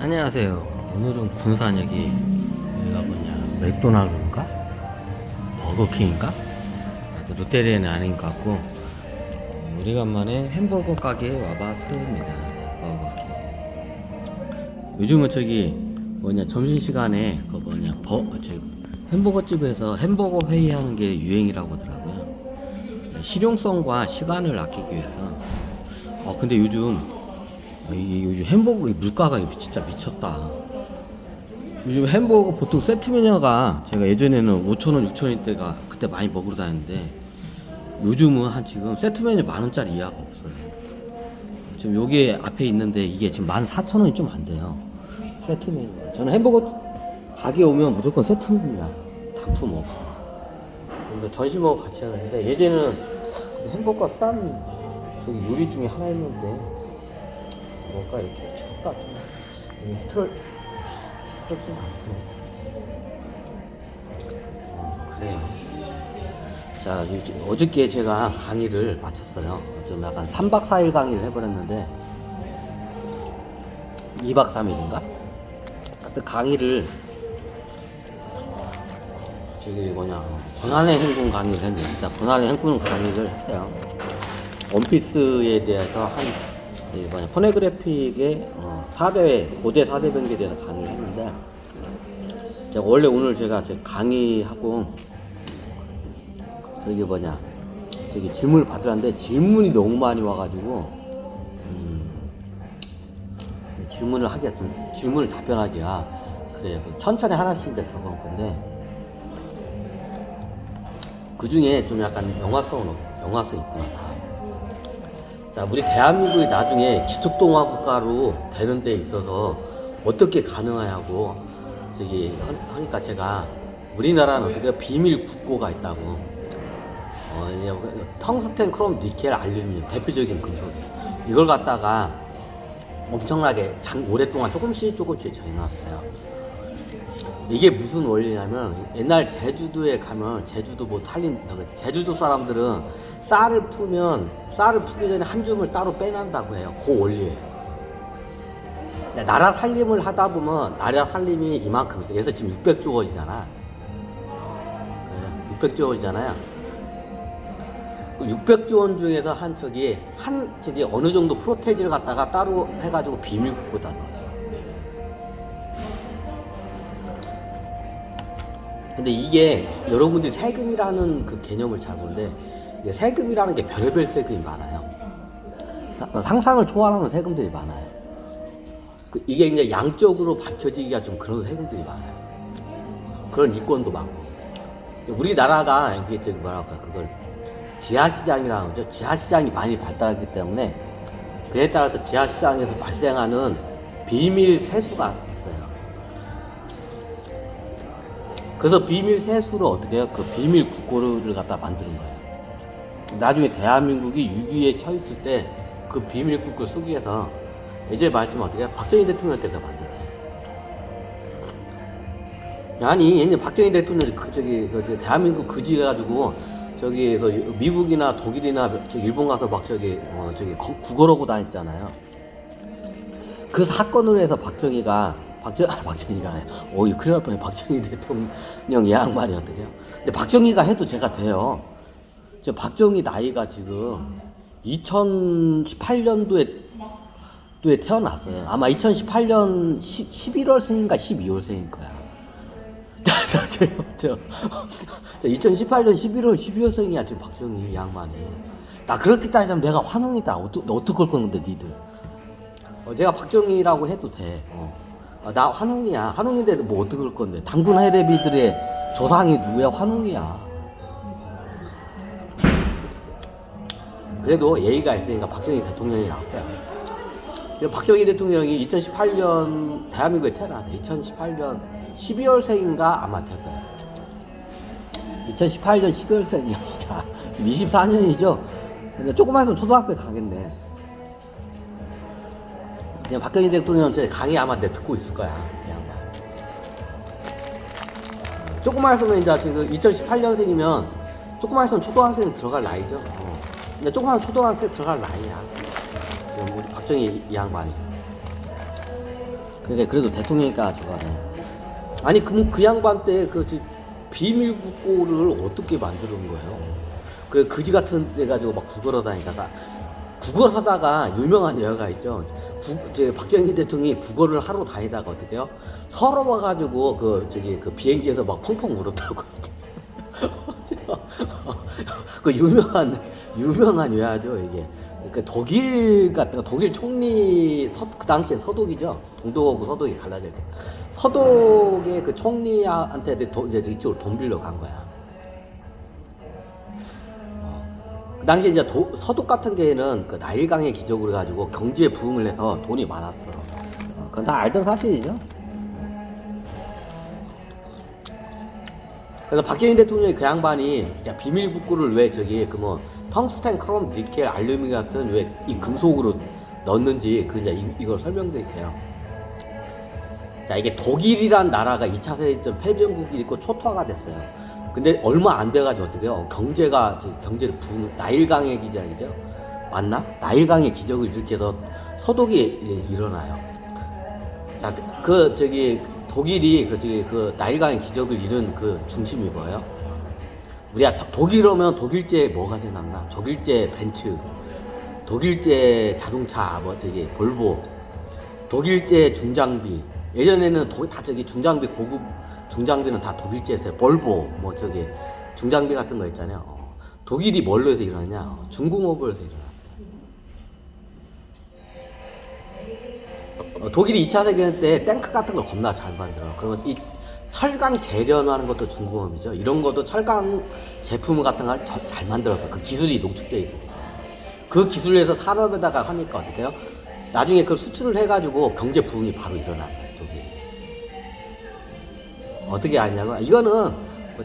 안녕하세요. 오늘은 군산 여기가 뭐냐, 맥도날드인가? 버거킹인가? 롯데리아는 아닌 것 같고, 오래간만에 햄버거 가게에 와봤습니다. 버거킹. 요즘은 저기 뭐냐, 점심시간에 그 뭐냐, 햄버거 집에서 햄버거 회의하는 게 유행이라고 하더라고요. 실용성과 시간을 아끼기 위해서. 근데 요즘 햄버거 물가가 진짜 미쳤다. 요즘 햄버거 보통 세트 메뉴가 제가 예전에는 5,000원, 6,000원 때가 그때 많이 먹으러 다녔는데, 요즘은 한 지금 세트 메뉴 10,000원짜리 이하가 없어요. 지금 여기 앞에 있는데 이게 지금 14,000원이 좀 안 돼요. 세트 메뉴. 저는 햄버거 가게 오면 무조건 세트 메뉴야. 단품 없어. 그래서 전심하고 같이 하는데, 예전에는 햄버거가 싼 저기 요리 중에 하나였는데, 뭔가 이렇게 춥다 좀. 히트를 좀 그래요. 자, 어저께 제가 강의를 마쳤어요. 좀 약간 3박 4일 강의를 해버렸는데, 2박 3일인가? 하여튼 강의를 저기 뭐냐, 고난의 행군 강의를 했는데, 진짜 고난의 행군 강의를 했어요. 원피스에 대해서 포네그래픽의 4대, 고대 4대 변기에 대해서 강의를 했는데, 제가 원래 오늘 제가 강의하고 저기 질문을 받으라는데 질문이 너무 많이 와가지고 질문을 답변하기야 그래, 천천히 하나씩 이제 적어올 건데, 그 중에 좀 약간 영화성 있구나. 자, 우리 대한민국이 나중에 기축동화 국가로 되는 데 있어서 어떻게 가능하냐고 저기 하니까, 제가 우리나라는 어떻게 비밀 국고가 있다고. 텅스텐, 크롬, 니켈, 알루미늄 대표적인 금속이에요. 이걸 갖다가 엄청나게 오랫동안 조금씩 저해놨어요. 이게 무슨 원리냐면, 옛날 제주도에 가면 제주도 제주도 사람들은 쌀을 푸기 전에 한 줌을 따로 빼낸다고 해요. 그 원리예요. 나라 살림을 하다 보면 나라 살림이 이만큼 있어요. 그래서 지금 600조 원이잖아. 600조 원이잖아요. 600조 원 중에서 한 저기 어느 정도 프로테이지를 갖다가 따로 해가지고 비밀 국고다 넣어요. 근데 이게 여러분들이 세금이라는 그 개념을 잘 모르는데, 세금이라는 게 별의별 세금이 많아요. 상상을 초월하는 세금들이 많아요. 이게 이제 양적으로 밝혀지기가 좀 그런 세금들이 많아요. 그런 이권도 많고. 우리나라가 이게 그걸 지하시장이라고 하죠. 지하시장이 많이 발달했기 때문에, 그에 따라서 지하시장에서 발생하는 비밀 세수가 있어요. 그래서 비밀 세수를 어떻게 해요? 그 비밀 국고를 갖다 만드는 거예요. 나중에 대한민국이 위기에 처했을 때 그 비밀 국고 쓰기 위해서 예전에 말했지만 어떻게 해요? 박정희 대통령한테서 만들어요. 아니, 옛날 박정희 대통령이 대한민국 그지가지고 미국이나 독일이나 일본 가서 막 구걸하고 다녔잖아요. 그 사건으로 해서 박정희가 큰일 날 뻔해. 박정희 대통령 양반이 어떻게 해요? 근데 박정희가 해도 제가 돼요. 지금 박정희 나이가 지금 2018년도에 태어났어요. 아마 2018년 11월생인가 12월생일 거야. 2018년 12월생이야 지금 박정희 양반이. 나 그렇게 따지면 내가 환웅이다. 어떻게 할 건데 니들. 제가 박정희라고 해도 돼. 나 환웅이야. 환웅인데 뭐 어떻게 할 건데. 당군 해레비들의 조상이 누구야? 환웅이야. 그래도 예의가 있으니까 박정희 대통령이 나올 거야. 박정희 대통령이 2018년 대한민국에 태어났네. 2018년 12월생인가 아마 될 거야. 2018년 12월생이야 진짜. 24년이죠. 근데 조금만 있으면 초등학교에 가겠네. 그냥 박정희 대통령 강의 아마 내 듣고 있을 거야. 그냥. 조금만 있으면 이제 지금 2018년생이면 조금만 있으면 초등학생 들어갈 나이죠. 근데 조금만 초등학생 들어갈 나이야. 지금 우리 박정희 이 양반이. 그러니까 그래도 대통령이니까 저거네. 아니 그럼 그 양반 때 그 비밀 국고를 어떻게 만드는 거예요? 그 그지 같은 데 가지고 막 구걸하다니다가 구걸하다가 유명한 여가 있죠. 박정희 대통령이 구걸을 하러 다니다가 어떻게 해요? 서러워 가지고 그 비행기에서 막 펑펑 울었다고. 그 유명한 외화죠 이게. 그 독일 같은 거, 독일 총리 그 당시에 서독이죠. 동독하고 서독이 갈라질 때 서독의 그 총리한테 이제 이쪽으로 돈 빌려 간 거야. 그 당시에 이제 서독 같은 경우에는 그 나일강의 기적으로 해가지고 경제 부흥을 해서 돈이 많았어. 그건 다 알던 사실이죠. 그래서 박정희 대통령이 그 양반이 야, 비밀 국고를 왜 텅스텐, 크롬, 니켈, 알루미늄 같은 왜 이 금속으로 넣는지 이걸 설명드릴게요. 자, 이게 독일이란 나라가 2차 세계대전 패전국이 있고 초토화가 됐어요. 근데 얼마 안 돼가지고 어떻게 해요? 경제를 나일강의 기적이죠? 맞나? 나일강의 기적을 일으켜서 서독이 일어나요. 자, 독일이 나일강의 기적을 이룬 그 중심이 뭐예요? 우리가 독일어면 독일제 뭐가 생각나? 독일제 벤츠, 독일제 자동차, 볼보, 독일제 중장비. 예전에는 중장비 고급 중장비는 다 독일제에서 볼보 중장비 같은 거 있잖아요. 독일이 뭘로 해서 일어나냐? 중공업으로 해서 일어났어요. 독일이 2차 세계대전 때 탱크 같은 걸 겁나 잘 만들어. 그리고 이 철강 재련하는 것도 중공업이죠. 이런 것도 철강 제품 같은 걸 잘 만들어서 그 기술이 농축되어 있어요. 그 기술에서 산업에다가 하니까 어떻게 해요? 나중에 그걸 수출을 해가지고 경제 부흥이 바로 일어나요. 어떻게 아냐고? 이거는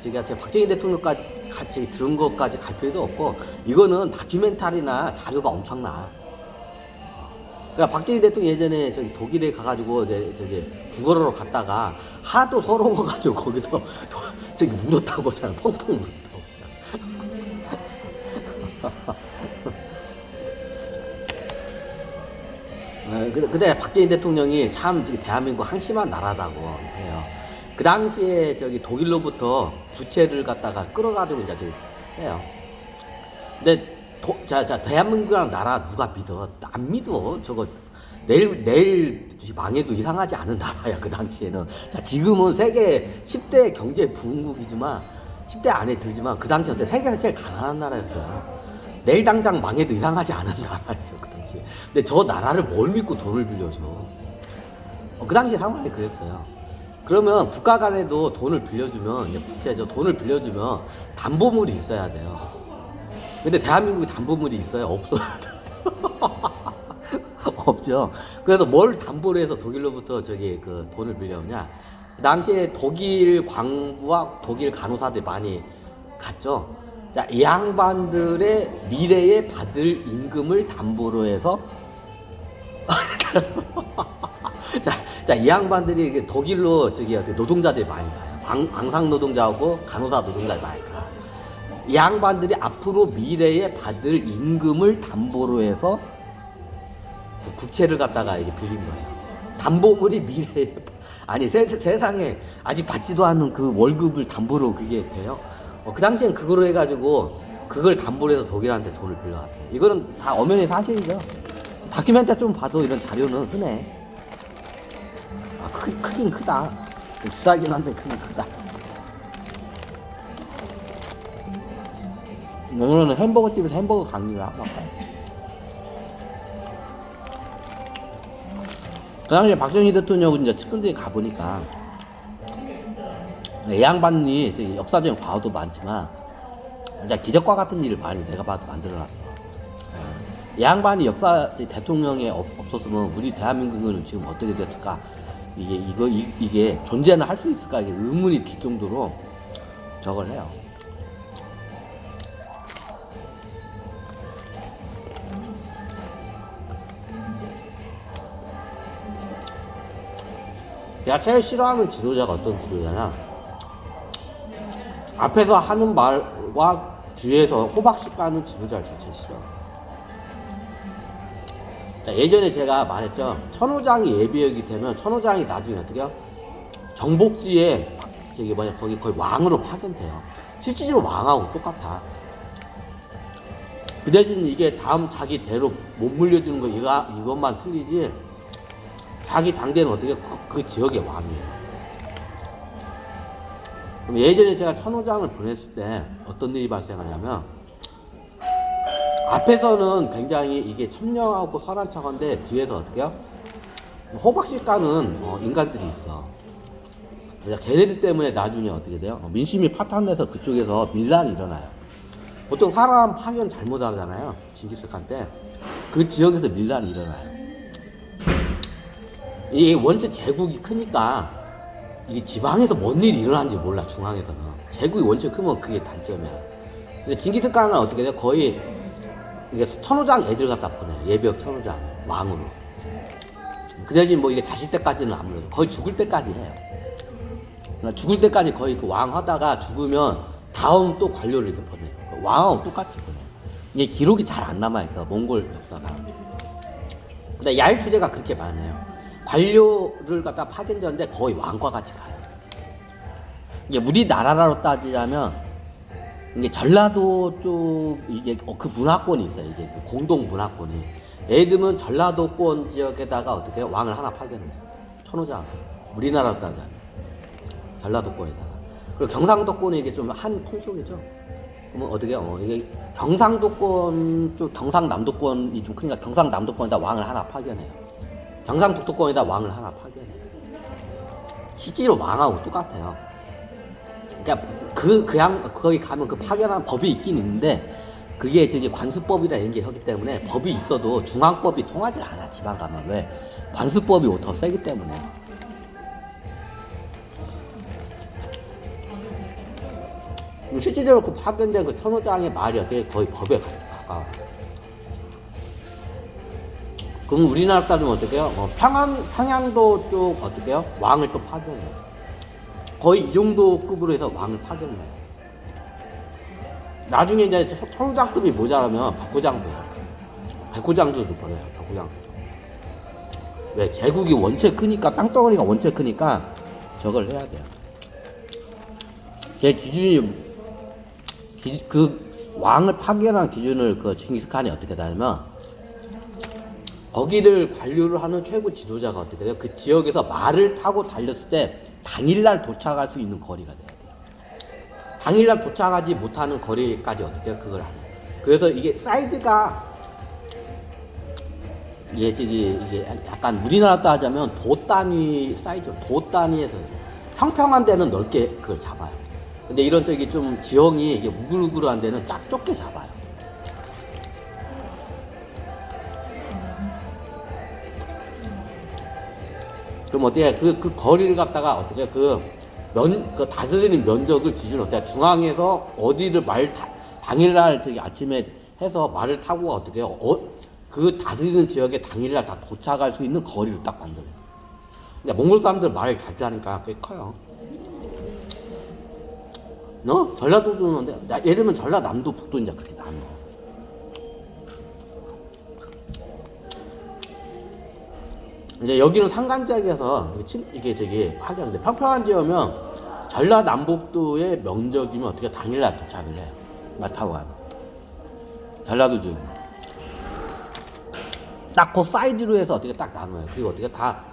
제가 박정희 대통령까지 같이 들은 것까지 갈 필요도 없고, 이거는 다큐멘터리나 자료가 엄청나. 그러니까 박정희 대통령 예전에 독일에 가가지고 구걸하러 갔다가 하도 서러워가지고 거기서 울었다고 하잖아. 펑펑 울었다고. 근데 박정희 대통령이 참 대한민국 한심한 나라라고 해요. 그 당시에 독일로부터 부채를 갖다가 끌어가지고 이제 해요. 근데 대한민국이라는 나라 누가 믿어? 안 믿어. 내일 망해도 이상하지 않은 나라야 그 당시에는. 자, 지금은 세계 10대 경제 부흥국이지만 10대 안에 들지만 그 당시에 세계에서 제일 가난한 나라였어요. 내일 당장 망해도 이상하지 않은 나라였어 그 당시에. 근데 저 나라를 뭘 믿고 돈을 빌려줘? 그 당시 상황이 그랬어요. 그러면 국가 간에도 돈을 빌려주면, 이제 부채죠. 돈을 빌려주면 담보물이 있어야 돼요. 근데 대한민국에 담보물이 있어요? 없어요. 없죠. 그래서 뭘 담보로 해서 독일로부터 돈을 빌려오냐? 그 당시에 독일 광부와 독일 간호사들이 많이 갔죠. 자, 이 양반들의 미래에 받을 임금을 담보로 해서 자, 이 양반들이 독일로 노동자들이 많이 가요. 광상 노동자하고 간호사 노동자들이 많이 가. 이 양반들이 앞으로 미래에 받을 임금을 담보로 해서 국채를 갖다가 이게 빌린 거예요. 담보물이 미래에 아니 세상에 아직 받지도 않은 그 월급을 담보로 그게 돼요. 그 당시엔 그거로 해가지고 그걸 담보로 해서 독일한테 돈을 빌려왔어요. 이거는 다 엄연히 사실이죠. 다큐멘터리 좀 봐도 이런 자료는 흔해. 크긴 크다. 비싸긴 한데 크긴 크다. 오늘은 햄버거 집에서 햄버거 강의를 하고 왔어요. 그 당시에 박정희 대통령은 이제 측근들이 가보니까 이 양반이 역사적인 과거도 많지만 진짜 기적과 같은 일을 많이 내가 봐도 만들어놨어. 이 양반이 대통령에 없었으면 우리 대한민국은 지금 어떻게 됐을까? 이게 존재는 할 수 있을까? 이게 의문이 들 정도로 저걸 해요. 내가 제일 싫어하는 지도자가 어떤 지도자냐? 앞에서 하는 말과 뒤에서 호박씩 까는 지도자를 제일 싫어. 자, 예전에 제가 말했죠. 천호장이 예비역이 되면 천호장이 나중에 어떻게요? 정복지에 저기 뭐냐 거기 거의 왕으로 파견돼요. 실질적으로 왕하고 똑같아. 그 대신 이게 다음 자기 대로 못 물려주는 거 이것만 틀리지. 자기 당대는 어떻게 그 지역의 왕이에요. 그럼 예전에 제가 천호장을 보냈을 때 어떤 일이 발생하냐면 앞에서는 굉장히 이게 천명하고 선한 척인데 뒤에서 어떻게요? 호박씨 까는 인간들이 있어. 걔네들 때문에 나중에 어떻게 돼요? 민심이 파탄내서 그쪽에서 밀란이 일어나요. 보통 사람 파견 잘못하잖아요. 징기스칸 때 그 지역에서 밀란이 일어나요. 이게 원체 제국이 크니까 이게 지방에서 뭔 일이 일어나는지 몰라. 중앙에서는 제국이 원체 크면 그게 단점이야. 근데 징기스칸은 어떻게 돼요? 거의 이게 천호장 애들 갖다 보내. 예비역 천호장 왕으로. 그 대신 뭐 이게 자식 때까지는 아무래도 거의 죽을 때까지 해요. 죽을 때까지 거의 그 왕 하다가 죽으면 다음 또 관료를 이렇게 보내요. 왕하고 똑같이 보내요. 이게 기록이 잘 안 남아있어. 몽골 역사가. 근데 야일 투제가 그렇게 많아요. 관료를 갖다 파견졌는데 거의 왕과 같이 가요. 이게 우리나라로 따지자면 이게 전라도 쪽 이게 그 문화권이 있어요. 이게 공동 문화권이. 예를 들면 전라도권 지역에다가 어떻게 해요? 왕을 하나 파견해요. 천호장. 우리나라로 따지자면 전라도권에다가. 그리고 경상도권이 이게 좀 한 통속이죠. 그러면 어떻게 해요? 이게 경상도권 쪽 경상남도권이 좀 크니까 경상남도권에다 왕을 하나 파견해요. 경상북도권에다 왕을 하나 파견해요. 실제로 왕하고 똑같아요. 그러니까 거기 가면 그 파견한 법이 있긴 있는데 그게 저기 관습법이라 이런 게 하기 때문에 법이 있어도 중앙법이 통하지 않아. 지방 가면 왜? 관습법이 더 세기 때문에. 실질적으로 그 파견된 그 천호장의 말이 어떻게 거의 법에 가까워. 그럼 우리나라 따지면 어떻게 해요? 평양도 쪽 어떻게 해요? 왕을 또 파견해요. 거의 이 정도 급으로 해서 왕을 파견해요. 나중에 이제 천호장급이 모자라면 백호장도요. 백호장도도 보내요. 백호장도. 왜? 제국이 원체 크니까, 땅덩어리가 원체 크니까 저걸 해야 돼요. 제 기준이 그 왕을 파견한 기준을 그 징기스칸이 어떻게 다냐면 거기를 관료를 하는 최고 지도자가 어떻게 돼요? 그 지역에서 말을 타고 달렸을 때 당일날 도착할 수 있는 거리가 돼야 돼요. 당일날 도착하지 못하는 거리까지 어떻게 해요? 그걸 하는. 그래서 이게 사이즈가 이게 약간 우리나라 따지자면 도 단위 사이즈, 도 단위에서 평평한 데는 넓게 그걸 잡아요. 근데 이런 저기 좀 지형이 이게 우글우글한 데는 쫙 좁게 잡아요. 그럼 어떻게 그 거리를 갖다가 어떻게 그 다스리는 면적을 기준으로 어떻게 중앙에서 어디를 당일날 저기 아침에 해서 말을 타고 어떻게 해요? 그 다스리는 지역에 당일날 다 도착할 수 있는 거리를 딱 만들어요. 근데 몽골 사람들 말을 잘 타니까 꽤 커요. 전라도도 예를 들면 전라남도 북도 이제 그렇게 나눠. 이제 여기는 산간지역에서 이게 저기 하자는데 평평한 지역이면 전라남북도의 면적이면 어떻게 당일날 도착을 해요. 말 타고 가면. 전라도 지역. 딱 그 사이즈로 해서 어떻게 딱 나눠요. 그리고 어떻게 다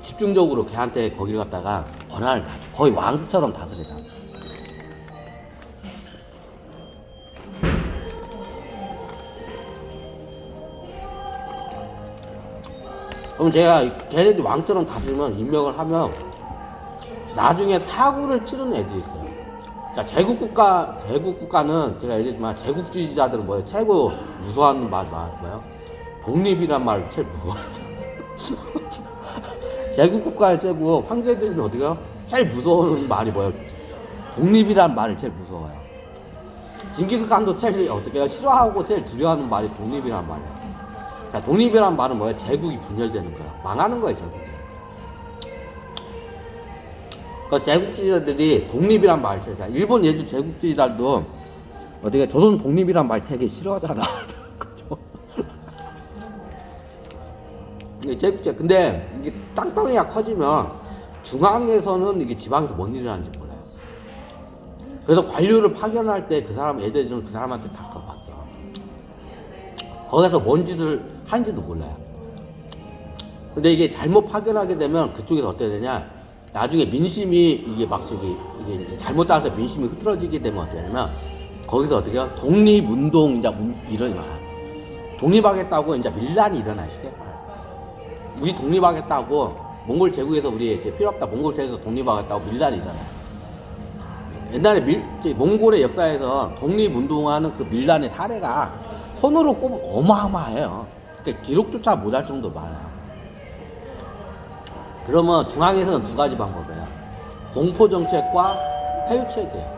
집중적으로 걔한테 거기를 갖다가 권한을 다 줘. 거의 왕처럼 다스리다. 그럼 제가 걔네들이 왕처럼 다스리면 임명을 하면 나중에 사고를 치르는 애들이 있어요. 자, 제국국가는 제가 얘기했지만 제국주의자들은 뭐예요? 최고 무서워하는 말 뭐예요? 독립이란 말을 제일 무서워하죠. 제국국가의 최고 황제들은 어디가 제일 무서워하는 말이 뭐예요? 독립이란 말을 제일 무서워해요. 징기스칸도 제일 어떻게 싫어하고 제일 두려워하는 말이 독립이란 말이에요. 자, 독립이란 말은 뭐예요? 제국이 분열되는 거야. 망하는 거예요, 제국이. 그 제국주의자들이 독립이란 말을 자, 일본 예주 제국주의자들도 어떻게 조선 독립이란 말 되게 싫어하잖아. 그죠? 이게 제국제. 근데 이게 땅덩이가 커지면 중앙에서는 이게 지방에서 뭔 일이 나는지 몰라요. 그래서 관료를 파견할 때 그 사람 애들은 그 사람한테 다 가봤어. 거기서 뭔 짓을 하는지도 몰라요. 근데 이게 잘못 파견하게 되면 그쪽에서 어떻게 되냐, 나중에 민심이 이게 막 저기 이게 잘못 따라서 민심이 흐트러지게 되면 어떻게 되냐면 거기서 어떻게 해요? 독립운동 이제 일어나. 독립하겠다고 이제 밀란이 일어나시게. 우리 독립하겠다고 몽골 제국에서 우리 이제 필요 없다. 몽골 제국에서 독립하겠다고 밀란이 일어나. 옛날에 몽골의 역사에서 독립운동하는 그 밀란의 사례가 손으로 꼽으면 어마어마해요. 그러니까 기록조차 못할 정도로 많아요. 그러면 중앙에서는 두 가지 방법이에요. 공포정책과 회유책이에요.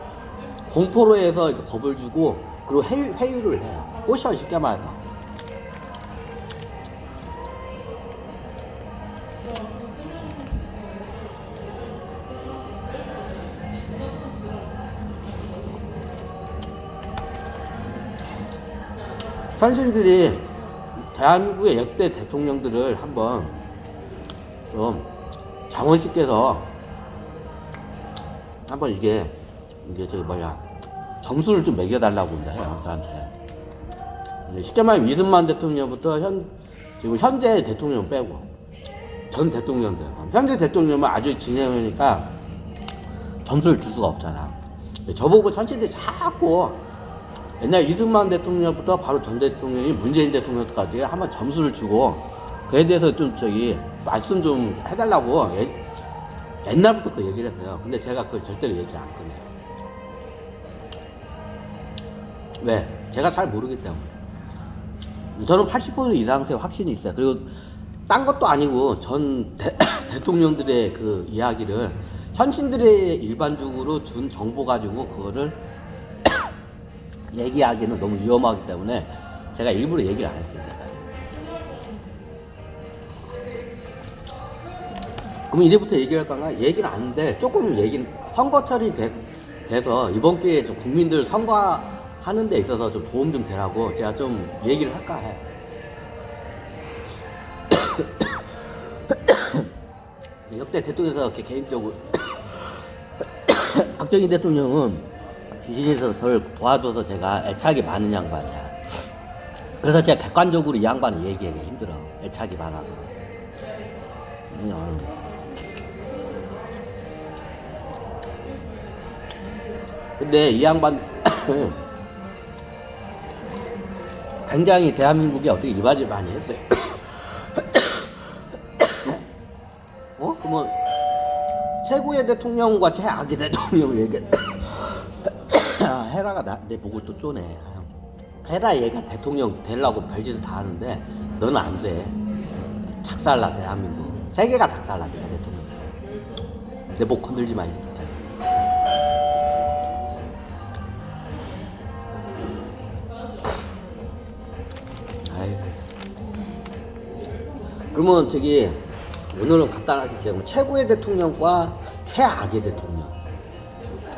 공포로 해서 겁을 주고, 그리고 회유를 해요. 꼬셔, 쉽게 말해서. 선신들이 대한민국의 역대 대통령들을 한번 좀 장원식께서 한번 이게 저기 점수를 좀 매겨달라고 해요, 저한테. 쉽게 말하면 이승만 대통령부터 지금 현재 대통령 빼고 전 대통령들, 현재 대통령은 아주 진행하니까 점수를 줄 수가 없잖아. 저보고 선신들이 자꾸 옛날 이승만 대통령부터 바로 전 대통령이 문재인 대통령까지 한번 점수를 주고 그에 대해서 좀 말씀 좀 해달라고 옛날부터 그 얘기를 했어요. 근데 제가 그걸 절대로 얘기 안 꺼내요. 왜? 제가 잘 모르기 때문에. 저는 80% 이상의 확신이 있어요. 그리고 딴 것도 아니고 전 대통령들의 그 이야기를 현신들의 일반적으로 준 정보 가지고 그거를 얘기하기는 너무 위험하기 때문에 제가 일부러 얘기를 안 했어요. 그럼 이제부터 얘기할 건가? 얘기는 안 돼. 조금 얘기는 선거철이 돼서 이번 기회에 좀 국민들 선거하는 데 있어서 좀 도움 좀 되라고 제가 좀 얘기를 할까 해. 역대 대통령에서 이렇게 개인적으로 박정희 대통령은 귀신에서 저를 도와줘서 제가 애착이 많은 양반이야. 그래서 제가 객관적으로 이 양반을 얘기하기 힘들어. 애착이 많아서. 근데 이 양반 굉장히 대한민국에 어떻게 이바지를 많이 했어요. 그러면 최고의 대통령과 최악의 대통령을 얘기해. 헤라가 내 목을 또 쪼네. 헤라 얘가 대통령 되려고 별짓을 다 하는데 너는 안 돼. 작살나 대한민국. 세계가 작살나 내가 대통령. 내 목 건들지 마. 그러면 오늘은 간단하게 얘기하면 최고의 대통령과 최악의 대통령.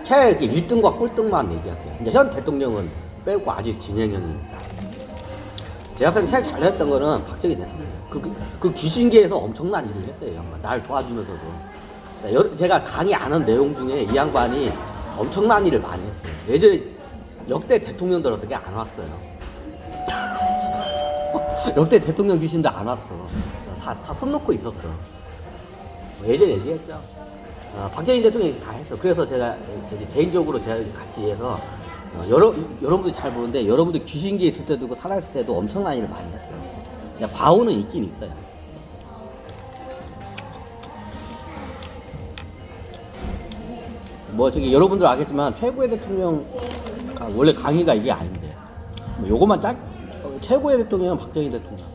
최 1등과 꼴등만 얘기할게요. 이제 현 대통령은 빼고 아직 진행형입니다. 제가 제일 잘했던 거는 박정희 대통령. 그 귀신계에서 엄청난 일을 했어요, 이 양반. 날 도와주면서도. 제가 강의 아는 내용 중에 이 양반이 엄청난 일을 많이 했어요. 예전에 역대 대통령들 어떻게 안 왔어요. 역대 대통령 귀신도 안 왔어. 다 손 놓고 있었어. 예전에 얘기했죠. 박정희 대통령이 다 했어. 그래서 제가 개인적으로 제가 같이 해서 여러분들이 잘 모르는데 여러분들 귀신기에 있을 때도 있고 살아있을 때도 엄청난 일을 많이 했어요. 그냥 과오는 있긴 있어요. 여러분들 알겠지만 최고의 대통령 원래 강의가 이게 아닌데 요것만 최고의 대통령은 박정희 대통령.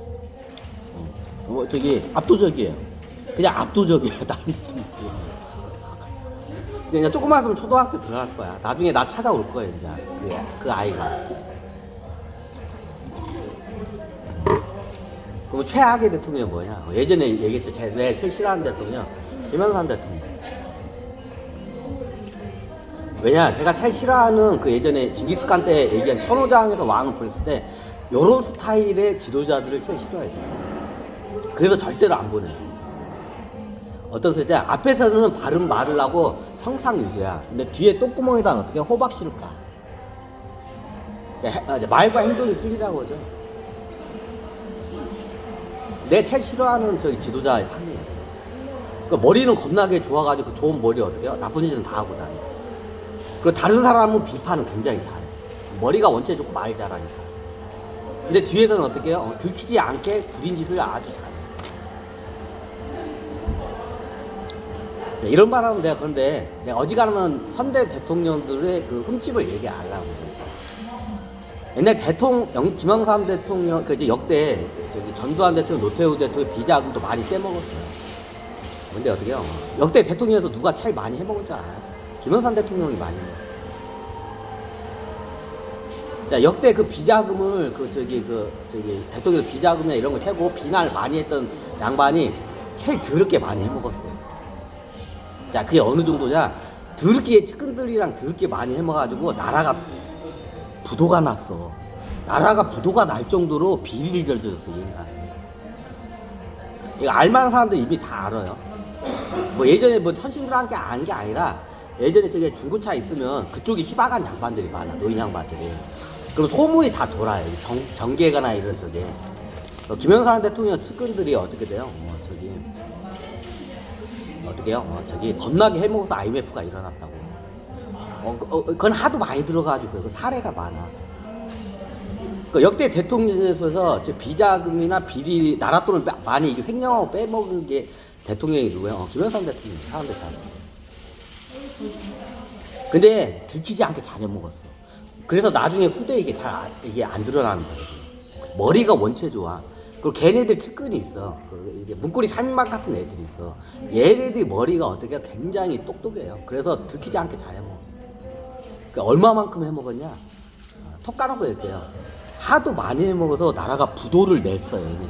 압도적이에요. 그냥 압도적이에요. 그냥 조금만 있으면 초등학교 들어갈 거야. 나중에 나 찾아올 거예요, 이제. 그 아이가. 그럼 최악의 대통령이 뭐냐? 예전에 얘기했죠. 제가 제일 싫어하는 대통령, 김영삼 대통령. 왜냐? 제가 제일 싫어하는 예전에 징기스칸 때 얘기한 천호장에서 왕을 보냈을 때, 요런 스타일의 지도자들을 제일 싫어해요. 그래서 절대로 안 보내요. 어떤 세대 앞에서는 바른 말을 하고 청상유수야. 근데 뒤에 똥구멍에다 어떻게 호박 실을까? 말과 행동이 틀리다고 하죠. 내 제일 싫어하는 저기 지도자의 삶이에요. 그러니까 머리는 겁나게 좋아가지고 그 좋은 머리 어떻게 해요? 나쁜 짓은 다 하고 다녀. 그리고 다른 사람은 비판은 굉장히 잘해. 머리가 원체 좋고 말 잘하니까. 근데 뒤에서는 어떻게 해요? 들키지 않게 구린 짓을 아주 잘해. 이런 말 하면 내가 그런데 내가 어지간하면 선대 대통령들의 그 흠집을 얘기 안 하려고. 옛날 김영삼 대통령, 그 이제 역대 저기 전두환 대통령, 노태우 대통령 비자금도 많이 떼먹었어요. 근데 어떻게 해요? 역대 대통령에서 누가 제일 많이 해먹은 줄 알아요? 김영삼 대통령이 많이 해먹었어요. 자, 역대 그 비자금을 대통령 비자금이나 이런 거 최고 비난을 많이 했던 양반이 제일 더럽게 많이 해먹었어요. 자, 그게 어느 정도냐? 더럽게 측근들이랑 더럽게 많이 해먹어가지고 나라가 부도가 났어. 나라가 부도가 날 정도로 비리를 저질렀어, 얘가. 이거 알만한 사람들 이미 다 알아요. 뭐 예전에 뭐 천신들 함께 안 게 아니라 예전에 저기 중고차 있으면 그쪽에 희박한 양반들이 많아, 노인 양반들이. 그럼 소문이 다 돌아요. 정계가나 이런 저게. 김영삼 대통령 측근들이 어떻게 돼요? 어떻게 해요? 저기 겁나게 해먹어서 IMF가 일어났다고. 그건 하도 많이 들어가지고 그 사례가 많아. 역대 대통령에서 비자금이나 비리, 나라 돈을 많이 이게 횡령하고 빼먹은 게 대통령이 누구예요? 김영삼 대통령, 사람들 잘. 근데 들키지 않게 잘 해먹었어. 그래서 나중에 후대에 이게 안 드러나는 거지. 머리가 원체 좋아. 그리고 걔네들 측근이 있어. 이게 문고리 3인방 같은 애들이 있어. 얘네들이 머리가 어떻게 굉장히 똑똑해요. 그래서 들키지 않게 잘 해먹어. 얼마만큼 해먹었냐? 턱 까놓고 얘기해요. 하도 많이 해먹어서 나라가 부도를 냈어요, 얘네들이.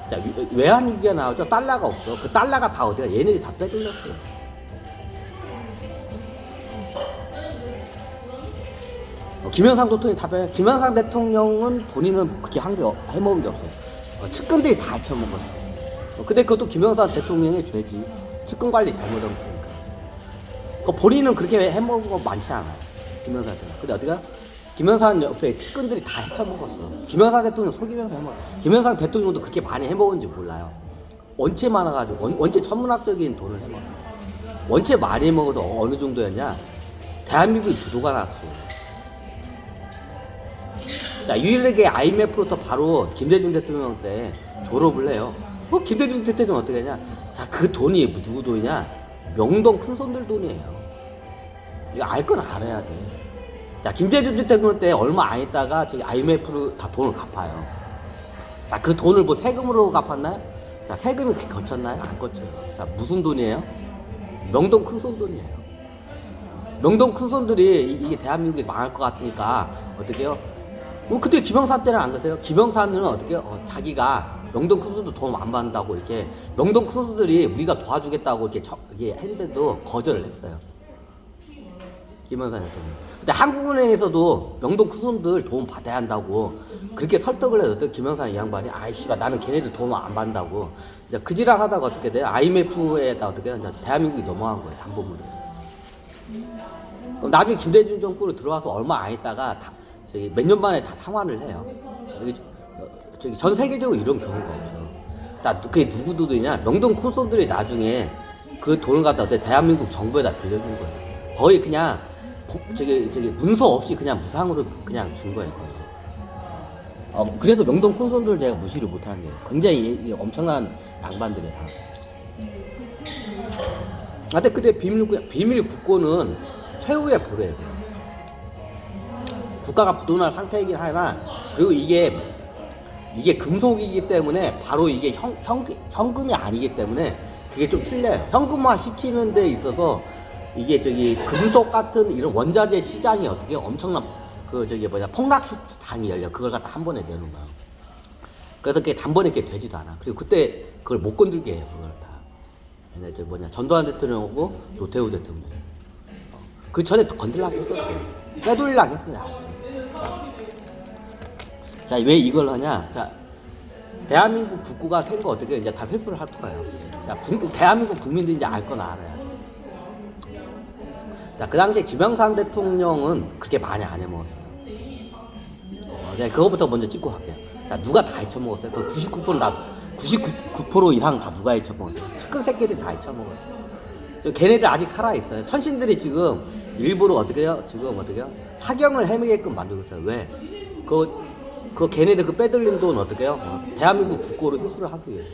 자, 외환위기가 나오죠? 달러가 없어. 그 달러가 다 어디가? 얘네들이 다 빼돌렸어요. 김영삼 대통령이 다 빼. 김영삼 대통령은 본인은 그렇게 해먹은 게 없어요. 측근들이 다 해쳐먹었어. 근데 그것도 김영삼 대통령의 죄지. 측근 관리 잘못했으니까. 본인은 그렇게 해먹은 거 많지 않아요. 김영삼 대통령. 근데 어디가? 김영삼 옆에 측근들이 다 해쳐먹었어. 김영삼 대통령 속이면서 해먹어. 김영삼 대통령도 그렇게 많이 해먹은지 몰라요. 원체 많아가지고, 원체 천문학적인 돈을 해먹어. 원체 많이 해먹어서 어느 정도였냐? 대한민국이 부도가 났어. 자, 유일하게 IMF로부터 바로 김대중 대통령 때 졸업을 해요. 김대중 대통령 어떻게 하냐? 자, 그 돈이 누구 돈이냐? 명동 큰손들 돈이에요. 이거 알 건 알아야 돼. 자, 김대중 대통령 때 얼마 안 있다가 저기 IMF로 다 돈을 갚아요. 자, 그 돈을 뭐 세금으로 갚았나요? 자, 세금이 거쳤나요? 안 거쳐요. 자, 무슨 돈이에요? 명동 큰손 돈이에요. 명동 큰손들이 이게 대한민국이 망할 것 같으니까 어떻게 해요? 그때 김영삼 때는 안 그러세요? 김영삼은 어떻게 자기가 명동 큰손도 돈 안 받는다고 이렇게 명동 큰손들이 우리가 도와주겠다고 이렇게 했는데도 거절을 했어요. 김영삼 대통령. 근데 한국은행에서도 명동 큰손들 돈 받아야 한다고 그렇게 설득을 해줬더니 김영삼 이 양반이 아이씨가 나는 걔네들 돈 안 받는다고 이제 그 지랄 하다가 어떻게 돼요? IMF에다 어떻게 해요? 대한민국이 넘어간 거예요. 담보물이. 그럼 나중에 김대중 정부로 들어와서 얼마 안 있다가 몇 년 만에 다 상환을 해요. 전 세계적으로 이런 경우가 없어요. 그게 누구들이냐? 명동 콘솔들이 나중에 그 돈을 갖다 대한민국 정부에다 빌려준 거예요. 거의 그냥 문서 없이 그냥 무상으로 그냥 준 거예요. 그래서 명동 콘솔들 제가 무시를 못하는 거예요. 굉장히 엄청난 양반들이에요. 근데 그때 비밀 국고는 최후의 보루예요. 국가가 부도날 상태이긴 하나, 그리고 이게 금속이기 때문에 바로 이게 현금이 아니기 때문에 그게 좀 틀려요. 현금화 시키는 데 있어서 이게 금속 같은 이런 원자재 시장이 어떻게 엄청난 폭락시장이 열려. 그걸 갖다 한 번에 내는 거야. 그래서 그게 단번에 이렇게 되지도 않아. 그리고 그때 그걸 못 건들게 해요. 그걸 다. 전두환 대통령하고 노태우 대통령. 그 전에 건들라고 했었어요. 빼돌리려고 했어요. 자, 왜 이걸 하냐? 자, 대한민국 국고가 센 거 어떻게 이제 다 회수를 할 거예요. 자, 대한민국 국민들이 이제 알 건 알아요. 자, 그 당시에 김영삼 대통령은 그게 많이 안 해먹었어요. 그거부터 먼저 찍고 갈게요. 자, 누가 다 헤쳐먹었어요? 그 99% 이상 다 누가 헤쳐먹었어요? 시큰 새끼들이 다 헤쳐먹었어요. 걔네들 아직 살아있어요. 천신들이 지금 일부러 어떻게 해요? 지금 어떻게 해요? 사경을 헤매게끔 만들고 있어요. 왜? 그 걔네들 그 빼돌린 돈 어떻게 해요? 대한민국 국고를 회수를 하기 위해서.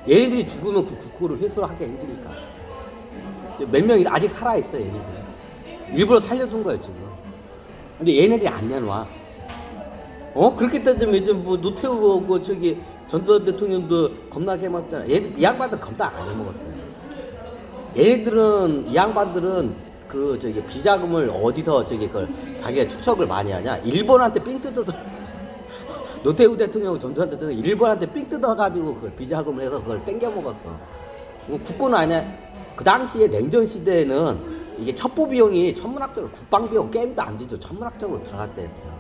얘네들이 죽으면 그 국고를 회수를 하기 힘드니까. 몇 명이 아직 살아있어요, 얘네들. 일부러 살려둔 거예요, 지금. 근데 얘네들이 안 내놔. 그렇게 따지면 이제 뭐 노태우 뭐 저기 전두환 대통령도 겁나게 먹잖아. 이 양반들 겁나 안 해먹었어요. 얘네들은, 이 양반들은 그 저기 비자금을 어디서 저기 그걸 자기가 추적을 많이 하냐? 일본한테 삥 뜯어서 노태우 대통령, 전두환 대통령 일본한테 삥 뜯어가지고 그걸 비자금을 해서 그걸 땡겨 먹었어. 국고는 아니야. 그 당시에 냉전 시대에는 이게 첩보 비용이 천문학적으로 국방 비용 게임도 안 되죠. 천문학적으로 들어갈 때였어요.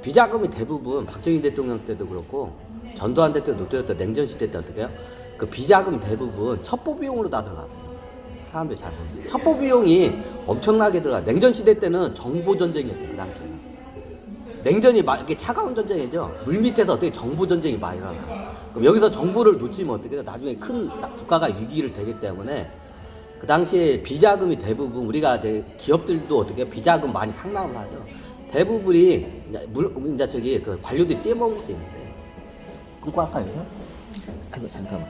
비자금이 대부분 박정희 대통령 때도 그렇고 전두환 대통령, 노태우 때 냉전 시대 때 어떻게 해요? 그 비자금 대부분 첩보 비용으로 다 들어갔어요. 사람들이 잘 모르죠. 첩보 비용이 엄청나게 들어가. 냉전 시대 때는 정보 전쟁이었어요. 그 당시에는. 냉전이 막 이렇게 차가운 전쟁이죠. 물 밑에서 어떻게 정보 전쟁이 많이 일어나. 그럼 여기서 정보를 놓치면 어떻게 해요? 나중에 큰 국가가 위기를 되기 때문에 그 당시에 비자금이 대부분 우리가 이제 기업들도 어떻게 비자금 많이 상납을 하죠. 대부분이 이제 저기 그 관료들이 떼먹는 게 있는데. 끊고 할까요? 아이고 잠깐만.